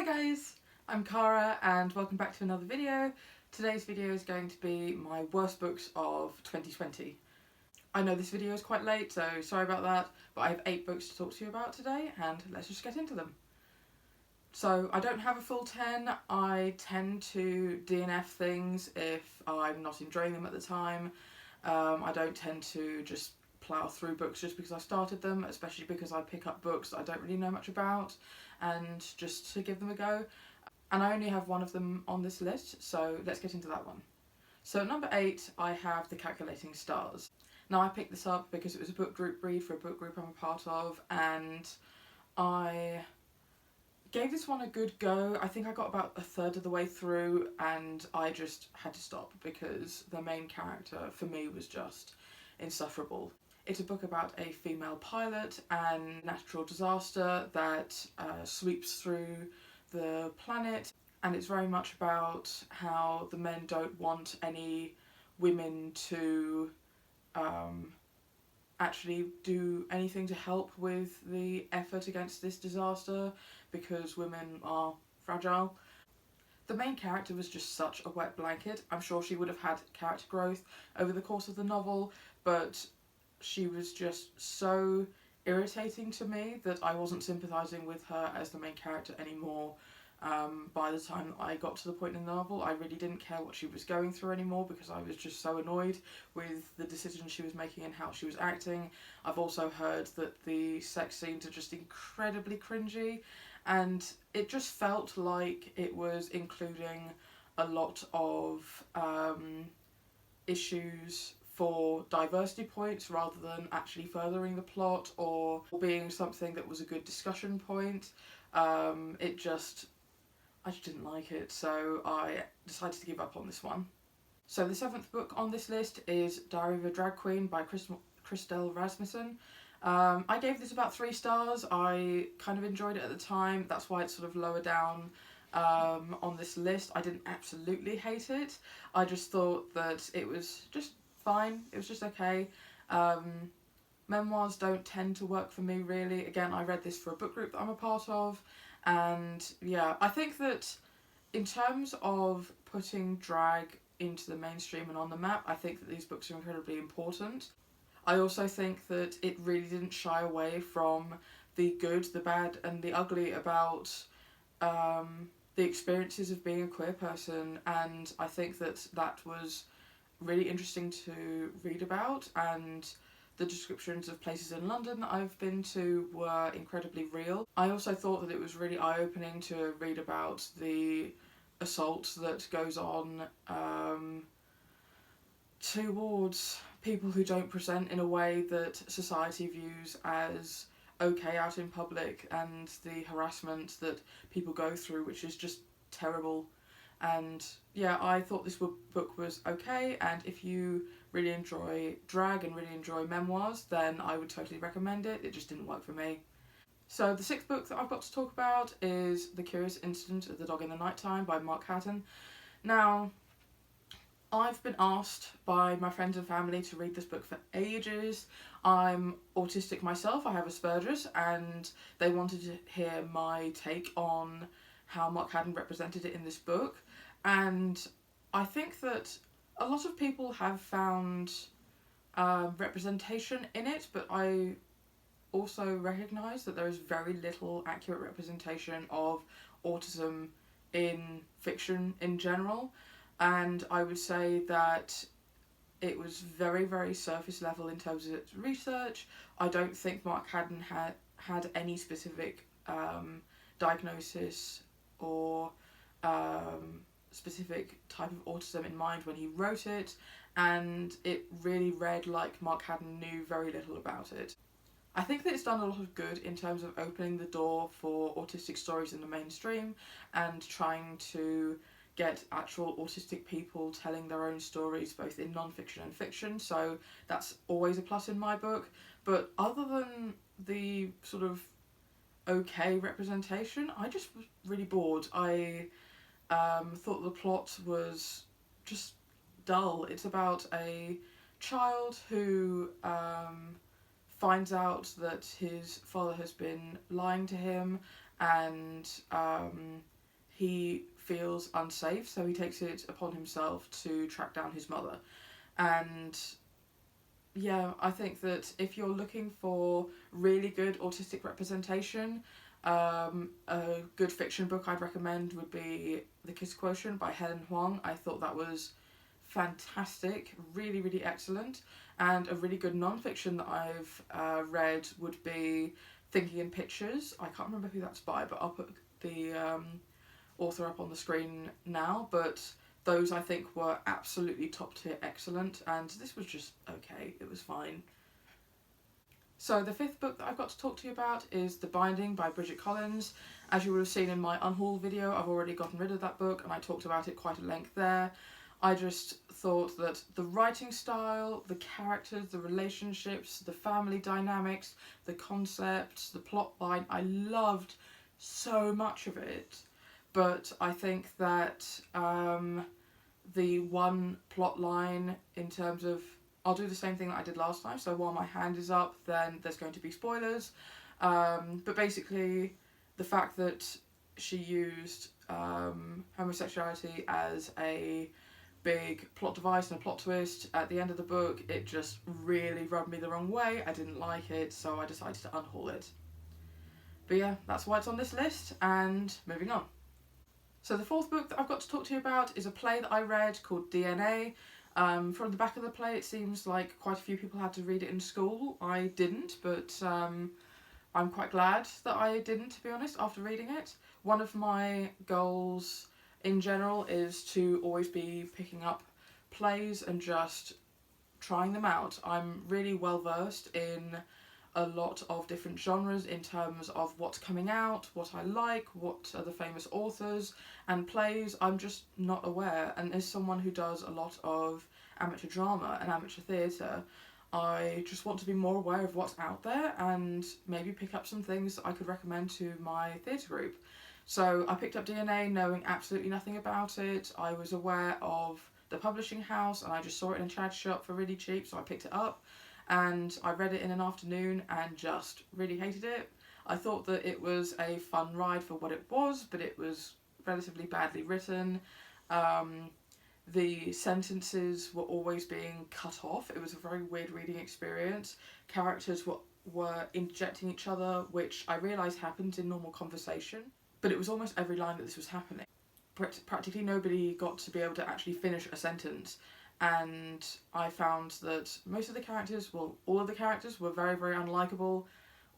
Hi guys, I'm Cara and welcome back to another video. Today's video is going to be my worst books of 2020. I know this video is quite late, so sorry about that, but I have 8 books to talk to you about today and let's just get into them. So I don't have a full 10, I tend to DNF things if I'm not enjoying them at the time. I don't tend to just plough through books just because I started them, especially because I pick up books that I don't really know much about and just to give them a go. And I only have one of them on this list, so let's get into that one. So at number 8 I have The Calculating Stars. Now I picked this up because it was a book group read for a book group I'm a part of, and I gave this one a good go. I think I got about a third of the way through and I just had to stop because the main character for me was just insufferable. It's a book about a female pilot and natural disaster that sweeps through the planet, and it's very much about how the men don't want any women to actually do anything to help with the effort against this disaster because women are fragile. The main character was just such a wet blanket. I'm sure she would have had character growth over the course of the novel, but she was just so irritating to me that I wasn't sympathising with her as the main character anymore. By the time I got to the point in the novel, I really didn't care what she was going through anymore because I was just so annoyed with the decisions she was making and how she was acting. I've also heard that the sex scenes are just incredibly cringy, and it just felt like it was including a lot of issues for diversity points rather than actually furthering the plot or being something that was a good discussion point. I just didn't like it, so I decided to give up on this one. So the 7th book on this list is Diary of a Drag Queen by Christelle Rasmussen. I gave this about 3 stars. I kind of enjoyed it at the time, that's why it's sort of lower down on this list. I didn't absolutely hate it, I just thought that it was just fine, it was just okay. Memoirs don't tend to work for me really. Again, I read this for a book group that I'm a part of, and yeah, I think that in terms of putting drag into the mainstream and on the map, I think that these books are incredibly important. I also think that it really didn't shy away from the good, the bad and the ugly about the experiences of being a queer person, and I think that that was really interesting to read about, and the descriptions of places in London that I've been to were incredibly real. I also thought that it was really eye-opening to read about the assault that goes on towards people who don't present in a way that society views as okay out in public, and the harassment that people go through, which is just terrible. And yeah, I thought this book was okay, and if you really enjoy drag and really enjoy memoirs, then I would totally recommend it. It just didn't work for me. So the 6th book that I've got to talk about is The Curious Incident of the Dog in the Nighttime by Mark Hatton. Now, I've been asked by my friends and family to read this book for ages. I'm autistic myself, I have Asperger's, and they wanted to hear my take on how Mark Hatton represented it in this book. And I think that a lot of people have found representation in it, but I also recognise that there is very little accurate representation of autism in fiction in general, and I would say that it was very, very surface level in terms of its research. I don't think Mark Hatton had any specific diagnosis or specific type of autism in mind when he wrote it, and it really read like Mark Hatton knew very little about it. I think that it's done a lot of good in terms of opening the door for autistic stories in the mainstream and trying to get actual autistic people telling their own stories both in non-fiction and fiction, so that's always a plus in my book. But other than the sort of okay representation, I just was really bored. I thought the plot was just dull. It's about a child who finds out that his father has been lying to him, and he feels unsafe, so he takes it upon himself to track down his mother. And yeah, I think that if you're looking for really good autistic representation, a good fiction book I'd recommend would be The Kiss Quotient by Helen Huang. I thought that was fantastic, really, really excellent. And a really good non-fiction that I've read would be Thinking in Pictures. I can't remember who that's by, but I'll put the author up on the screen now. But those I think were absolutely top tier excellent, and this was just okay, it was fine. So the fifth book that I've got to talk to you about is The Binding by Bridget Collins. As you would have seen in my unhaul video, I've already gotten rid of that book and I talked about it quite at length there. I just thought that the writing style, the characters, the relationships, the family dynamics, the concepts, the plot line, I loved so much of it. But I think that the one plot line in terms of, I'll do the same thing that I did last time, so while my hand is up then there's going to be spoilers, but basically the fact that she used homosexuality as a big plot device and a plot twist at the end of the book, it just really rubbed me the wrong way. I didn't like it, so I decided to unhaul it. But yeah, that's why it's on this list, and moving on. So the fourth book that I've got to talk to you about is a play that I read called DNA. From the back of the play it seems like quite a few people had to read it in school. I didn't, but I'm quite glad that I didn't, to be honest, after reading it. One of my goals in general is to always be picking up plays and just trying them out. I'm really well versed in a lot of different genres in terms of what's coming out, what I like, what are the famous authors, and plays I'm just not aware. And as someone who does a lot of amateur drama and amateur theatre, I just want to be more aware of what's out there and maybe pick up some things that I could recommend to my theatre group. So I picked up DNA knowing absolutely nothing about it. I was aware of the publishing house and I just saw it in a charity shop for really cheap, so I picked it up. And I read it in an afternoon and just really hated it. I thought that it was a fun ride for what it was, but it was relatively badly written. The sentences were always being cut off. It was a very weird reading experience. Characters were interjecting each other, which I realised happens in normal conversation, but it was almost every line that this was happening. Practically nobody got to be able to actually finish a sentence. And I found that most of the characters, well, all of the characters were very, very unlikable,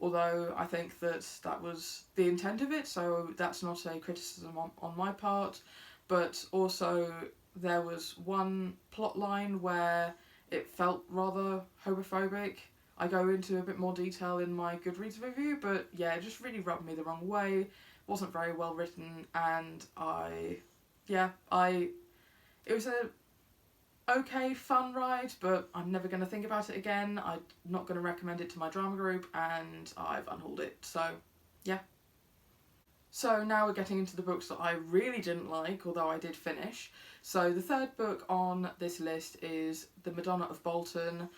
although I think that that was the intent of it, so that's not a criticism on my part. But also there was one plot line where it felt rather homophobic. I go into a bit more detail in my Goodreads review, but yeah, it just really rubbed me the wrong way. Wasn't very well written, and it was a okay fun ride, but I'm never going to think about it again. I'm not going to recommend it to my drama group, and I've unhauled it, so yeah. So now we're getting into the books that I really didn't like, although I did finish. So the third book on this list is The Madonna of Bolton.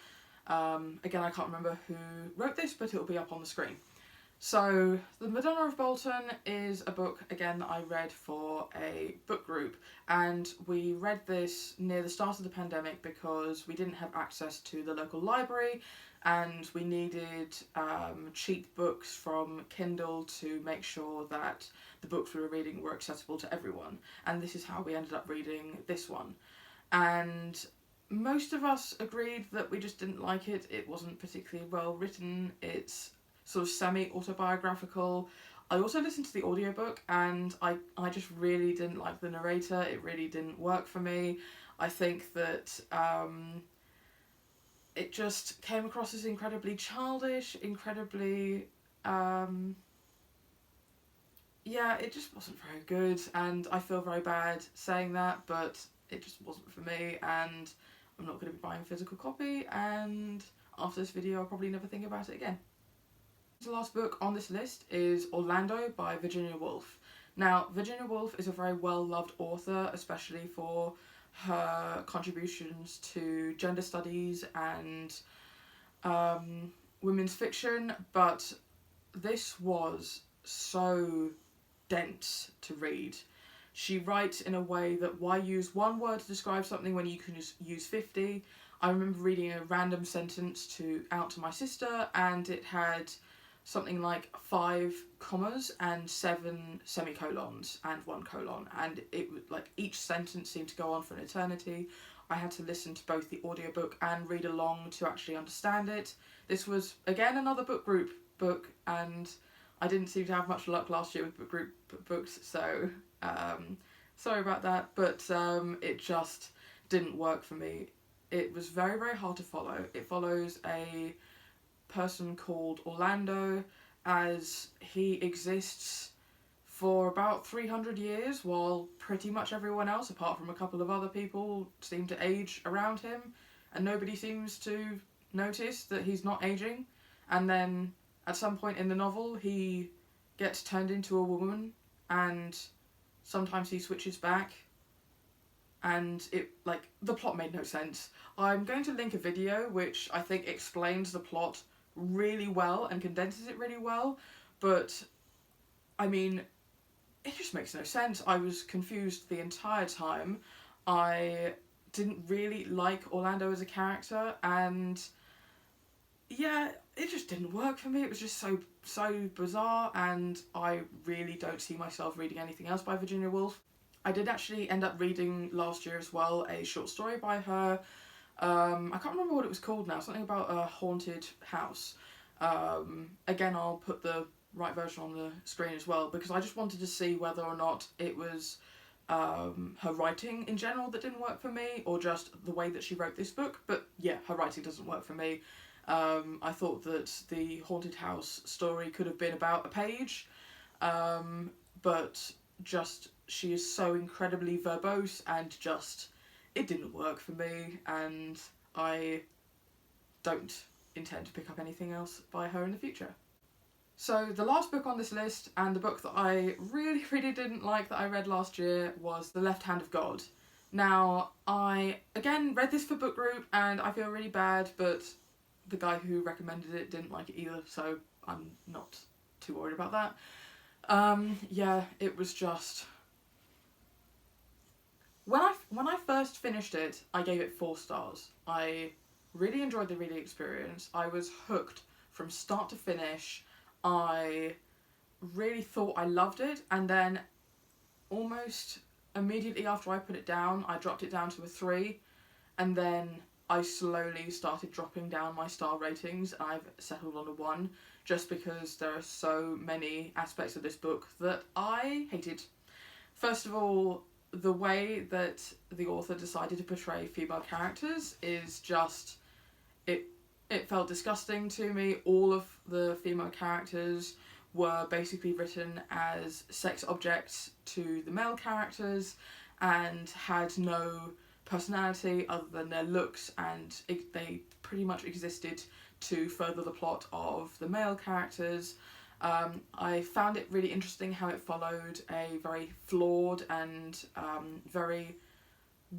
Again, I can't remember who wrote this, but it'll be up on the screen. So The Madonna of Bolton is a book, again, that I read for a book group, and we read this near the start of the pandemic because we didn't have access to the local library and we needed cheap books from Kindle to make sure that the books we were reading were accessible to everyone, and this is how we ended up reading this one. And most of us agreed that we just didn't like it. It wasn't particularly well written. It's sort of semi-autobiographical. I also listened to the audiobook and I just really didn't like the narrator. It really didn't work for me. I think that it just came across as incredibly childish, incredibly... it just wasn't very good, and I feel very bad saying that, but it just wasn't for me, and I'm not going to be buying a physical copy, and after this video I'll probably never think about it again. The last book on this list is Orlando by Virginia Woolf. Now, Virginia Woolf is a very well-loved author, especially for her contributions to gender studies and women's fiction, but this was so dense to read. She writes in a way that why use one word to describe something when you can just use 50. I remember reading a random sentence out to my sister, and it had something like 5 commas and 7 semicolons and 1 colon, and it was like each sentence seemed to go on for an eternity. I had to listen to both the audiobook and read along to actually understand it. This was again another book group book, and I didn't seem to have much luck last year with book group books, so sorry about that, but it just didn't work for me. It was very, very hard to follow. It follows a person called Orlando, as he exists for about 300 years, while pretty much everyone else, apart from a couple of other people, seem to age around him, and nobody seems to notice that he's not aging. And then at some point in the novel, he gets turned into a woman, and sometimes he switches back, and the plot made no sense. I'm going to link a video which I think explains the plot really well and condenses it really well, but I mean, it just makes no sense. I was confused the entire time. I didn't really like Orlando as a character, and yeah, it just didn't work for me. It was just so bizarre, and I really don't see myself reading anything else by Virginia Woolf. I did actually end up reading last year as well a short story by her. I can't remember what it was called now, something about a haunted house. Again, I'll put the right version on the screen as well, because I just wanted to see whether or not it was her writing in general that didn't work for me, or just the way that she wrote this book. But yeah, her writing doesn't work for me. I thought that the haunted house story could have been about a page, but just she is so incredibly verbose, and just it didn't work for me, and I don't intend to pick up anything else by her in the future. So the last book on this list, and the book that I really, really didn't like that I read last year, was The Left Hand of God. Now, I, again, read this for book group, and I feel really bad, but the guy who recommended it didn't like it either, so I'm not too worried about that. Yeah, it was just... When I first finished it, I gave it 4 stars. I really enjoyed the reading experience. I was hooked from start to finish. I really thought I loved it, and then almost immediately after I put it down, I dropped it down to a 3, and then I slowly started dropping down my star ratings, and I've settled on a 1, just because there are so many aspects of this book that I hated. First of all, the way that the author decided to portray female characters is just... It felt disgusting to me. All of the female characters were basically written as sex objects to the male characters, and had no personality other than their looks, and they pretty much existed to further the plot of the male characters. I found it really interesting how it followed a very flawed and very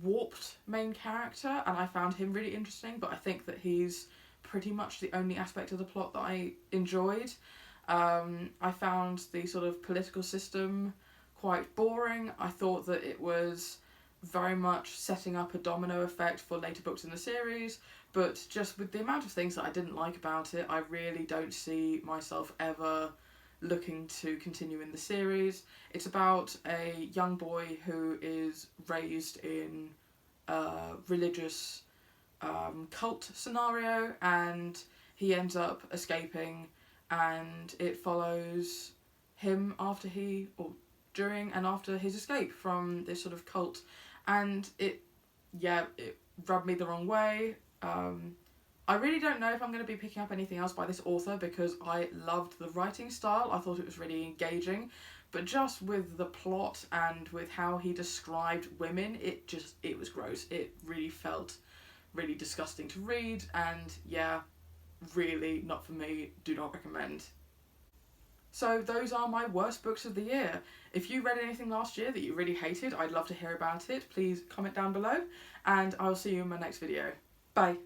warped main character, and I found him really interesting, but I think that he's pretty much the only aspect of the plot that I enjoyed. I found the sort of political system quite boring. I thought that it was very much setting up a domino effect for later books in the series, but just with the amount of things that I didn't like about it, I really don't see myself ever looking to continue in the series. It's about a young boy who is raised in a religious cult scenario, and he ends up escaping, and it follows him during and after his escape from this sort of cult, and it rubbed me the wrong way. I really don't know if I'm going to be picking up anything else by this author, because I loved the writing style. I thought it was really engaging, but just with the plot and with how he described women, it was gross. It really felt really disgusting to read, and yeah, really not for me. Do not recommend. So those are my worst books of the year. If you read anything last year that you really hated, I'd love to hear about it. Please comment down below, and I'll see you in my next video. Bye.